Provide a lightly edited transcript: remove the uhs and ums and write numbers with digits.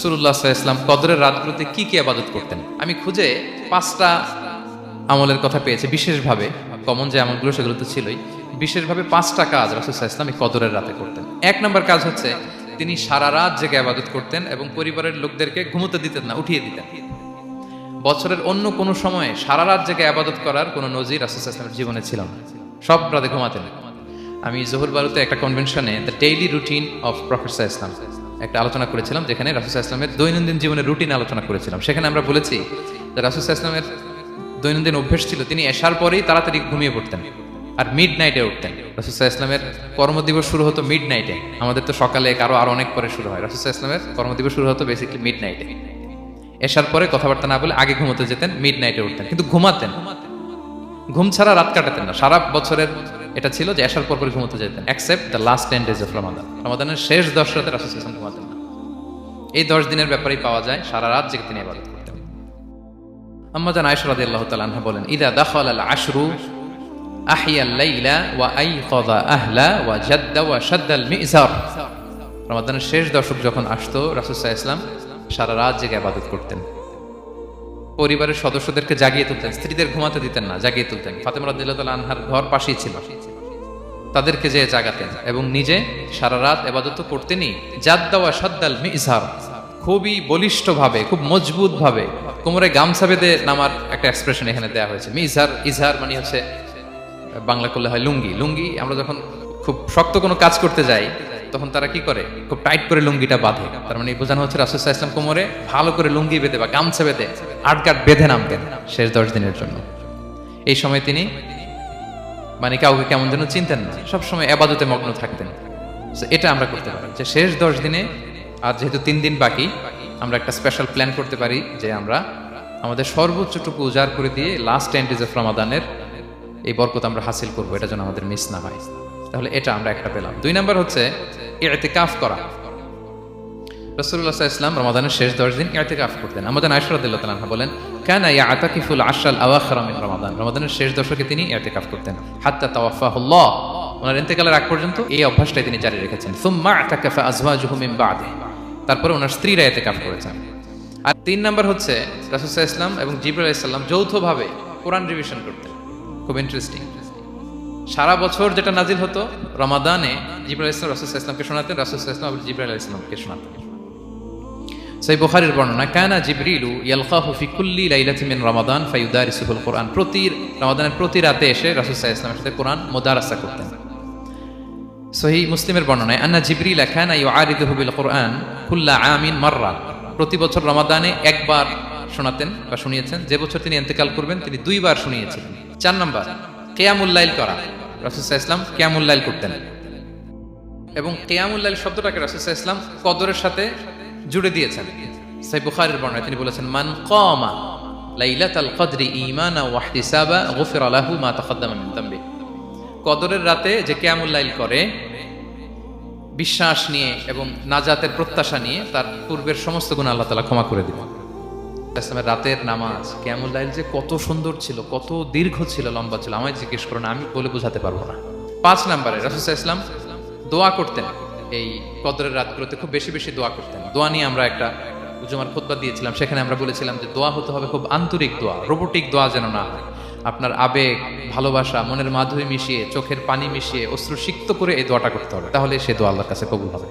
রাসূলুল্লাহ সাল্লাল্লাহু আলাইহি ওয়াসাল্লাম কদরের রাতগুলোতে কি কি ইবাদত করতেন? আমি খুঁজে 5টা আমলের কথা পেয়েছি বিশেষভাবে। কমন যে আমলগুলো সেগুলো তো ছিলই, বিশেষভাবে 5টা কাজ রাসূল সাল্লাল্লাহু আলাইহি ওয়াসাল্লাম এই কদরের রাতে করতেন। 1 নম্বর কাজ হচ্ছে তিনি সারা রাত জেগে ইবাদত করতেন এবং পরিবারের লোকদেরকে ঘুমোতে দিতেন না, উঠিয়ে দিতেন। বছরের অন্য কোনো সময়ে সারা রাত জেগে ইবাদত করার কোনো নজির রাসূল সাল্লাল্লাহু আলাইহি ওয়াসাল্লামের জীবনে ছিল না। সব রাতে ঘুমাতেন। আমি জোহর বারুতে একটা কনভেনশনে the daily routine of prophet সাল্লাল্লাহু আলাইহি ওয়াসাল্লাম একটা আলোচনা করেছিলাম, যেখানে রাসূল সাল্লাল্লাহু আলাইহি ওয়াসাল্লামের দৈনন্দিন জীবনের রুটিন আলোচনা করেছিলাম। সেখানে আমরা বলেছি যে রাসূল সাল্লাল্লাহু আলাইহি ওয়াসাল্লামের দৈনন্দিন অভ্যাস ছিল তিনি এশার পরেই তাড়াতাড়ি ঘুমিয়ে পড়তেন আর মিড নাইটে উঠতেন। রাসূল সাল্লাল্লাহু আলাইহি ওয়াসাল্লামের কর্মদিবস শুরু হতো মিড নাইটে। আমাদের তো সকালে আরো অনেক পরে শুরু হয়। রাসূল সাল্লাল্লাহু আলাইহি ওয়াসাল্লামের কর্মদিবস শুরু হতো বেসিক্যালি মিড নাইটে। এশার পরে কথাবার্তা না বলে আগে ঘুমোতে যেতেন, মিড নাইটে উঠতেন, কিন্তু ঘুমাতেন। ঘুম ছাড়া রাত কাটাতেন না। সারা বছরের এটা ছিল যে এশার পর ঘুমোতে যেতেন, except the last 10 days of Ramadan. রমাদানের শেষ 10 রাতে রাসূল সাল্লাল্লাহু আলাইহি ওয়াসাল্লাম ঘুমাতেন না। এই 10 দিনের ব্যাপারেই পাওয়া যায় সারা রাত জেগে তিনি ইবাদত করতেন। আম্মা জান আয়েশা রাদিয়াল্লাহু তাআলা আনহা বলেন, ইদা দাখালাল আশরু আহিয়াল লাইলা ওয়া আইকাযা আহলা ওয়া জাদ্দা ওয়া শাদ্দাল মিজার। রমাদানের শেষ দশক যখন আসতো রাসূল সাল্লাল্লাহু আলাইহি ওয়াসাল্লাম সারা রাত জেগে ইবাদত করতেন। পরিবারের সদস্যদেরকে জাগিয়ে তুলতেন, স্ত্রীদের ঘুমাতে দিতেন না, জাগিয়ে তুলতেন। ফাতেমা রাদিয়াল্লাহু তাআলা আনহার ঘর পাশেই ছিল, তাদেরকে যেয়ে জাগাতেন এবং নিজে সারা রাত ইবাদত করতেনই। জাদ্দা ওয়া শাদ্দাল মিজার, খুবই বলিষ্ঠভাবে, খুব মজবুত ভাবে কোমরে গামছা বেঁধে নামার একটা এক্সপ্রেশন এখানে দেওয়া হয়েছে। মিজার, ইজহার মানে হচ্ছে বাংলা করলে হয় লুঙ্গি। লুঙ্গি আমরা যখন খুব শক্ত কোনো কাজ করতে যাই তখন তারা কি করে, খুব টাইট করে লুঙ্গিটা বাঁধে। তার মানে বোঝানো হচ্ছে রাসূল সাল্লাল্লাহু আলাইহি ওয়াসাল্লাম কোমরে ভালো করে লুঙ্গি বেঁধে বা গামছা বেঁধে আটগাট বেঁধে নামতেন শেষ 10 দিনের জন্য। এই সময় তিনি মানে কাউকে কেমন যেন চিনতেন না, সবসময় ইবাদতে মগ্ন থাকতেন। এটা আমরা করতে পারি যে শেষ 10 দিনে, আর যেহেতু 3 দিন বাকি, আমরা একটা স্পেশাল প্ল্যান করতে পারি যে আমরা আমাদের সর্বোচ্চটুকু উজাড় করে দিয়ে লাস্ট 10 days অফ রমাদানের এই বরকত আমরা হাসিল করবো, এটা যেন আমাদের মিস না হয়। তাহলে এটা আমরা একটা পেলাম। 2 নাম্বার হচ্ছে ইতিকাফ করা। রাসূলুল্লাহ সাল্লাল্লাহু আলাইহি ওয়াসাল্লাম রমাদানের শেষ 10 দিন ইতিকাফ করতেন। আমাদের আয়েশা রাদিয়াল্লাহু তাআলা বলেন, কানা ইয়াতাকিফুল আশরাল আওয়াখির মিন রমাদান। রমাদানের শেষ দশকে তিনি ইতিকাফ করতেন হাত্তা তাওয়াফাহুল্লাহ, ওনার ইন্তেকালের আগ পর্যন্ত এই অভ্যাসটাই তিনি জারি রেখেছেন। সুম্মা আতাকাফা আজওয়াজুহু মিন বা'দি, তারপরে ওনার স্ত্রীরা ইতিকাফ করেছেন। আর 3 নাম্বার হচ্ছে রাসূল সাল্লাল্লাহু আলাইহি ওয়াসাল্লাম এবং জিবরাইল আলাইহিস সালাম যৌথভাবে কোরআন রিভিশন করতেন। খুব ইন্টারেস্টিং। সারা বছর যেটা নাজিল হতো রমাদানে জিবরাইল আলাইহিস সালাম রাসূল সাল্লাল্লাহু আলাইহি ওয়াসাল্লামকে শোনাতেন, রাসূল সাল্লাল্লাহু আলাইহি ওয়াসাল্লাম আবার জিবরাইল আলাইহিস সালামকে শোনাতেন। সহিহ বুখারীর বর্ণনা, কানা জিবরিলু ইয়ালকাহু ফি কুল্লি লাইলাতিন মিন রমাদান ফায়ুদারিসুহুল কুরআন। রমাদানের প্রতি রাতে এসে রাসূল সাল্লাল্লাহু আলাইহি ওয়াসাল্লামের সাথে কোরআন মুদারাসা করতেন। সহিহ মুসলিমের বর্ণনায়, আন্না জিবরিল কানা ইউআরিদুহু বিল কুরআন কুল্লা আমিন মাররা। প্রতি বছর রমাদানে একবার শোনাতেন বা শুনিয়েছেন, যে বছর তিনি ইন্তেকাল করবেন তিনি 2 বার শুনিয়েছিলেন। 4 নাম্বার কিয়ামুল লাইল করা। রাসূল সাল্লাল্লাহু আলাইহি ওয়াসাল্লাম কিয়ামুল লাইল করতেন এবং কিয়ামুল লাইল শব্দটাকে রাসূল সাল্লাল্লাহু আলাইহি ওয়াসাল্লাম কদরের সাথে জুড়ে দিয়েছেন। সহিহ বুখারীর বর্ণনায় তিনি বলেছেন, মান কামা লাইলাতাল কদরি ঈমানা ওয়া ইহতিসাবা গুফিরা লাহু মা তাকাদ্দামা মিন যামবি। কদরের রাতে যে কিয়ামুল লাইল করে বিশ্বাস নিয়ে এবং নাজাতের প্রত্যাশা নিয়ে, তার পূর্বের সমস্ত গুনাহ আল্লাহ তাআলা ক্ষমা করে দিবেন। ইসলামের রাতের নামাজ কিয়ামুল লাইল যে কত সুন্দর ছিল, কত দীর্ঘ ছিল, লম্বা ছিল, আমায় জিজ্ঞেস করুন, আমি বলে বোঝাতে পারবো না। 5 নম্বরে রাসূল সাল্লাল্লাহু আলাইহি ওয়াসাল্লাম দোয়া করতেন। এই কদরের রাতগুলোতে খুব বেশি বেশি দোয়া করতেন। দোয়া নিয়ে আমরা একটা জুমার খুতবা দিয়েছিলাম, সেখানে আমরা বলেছিলাম যে দোয়া হতে হবে খুব আন্তরিক দোয়া, রোবোটিক দোয়া যেন না হয়। আপনার আবেগ, ভালোবাসা, মনের মাধুরী মিশিয়ে, চোখের পানি মিশিয়ে, অশ্রু সিক্ত করে এই দোয়াটা করতে হবে, তাহলে সে দোয়া আল্লাহর কাছে কবুল হবে।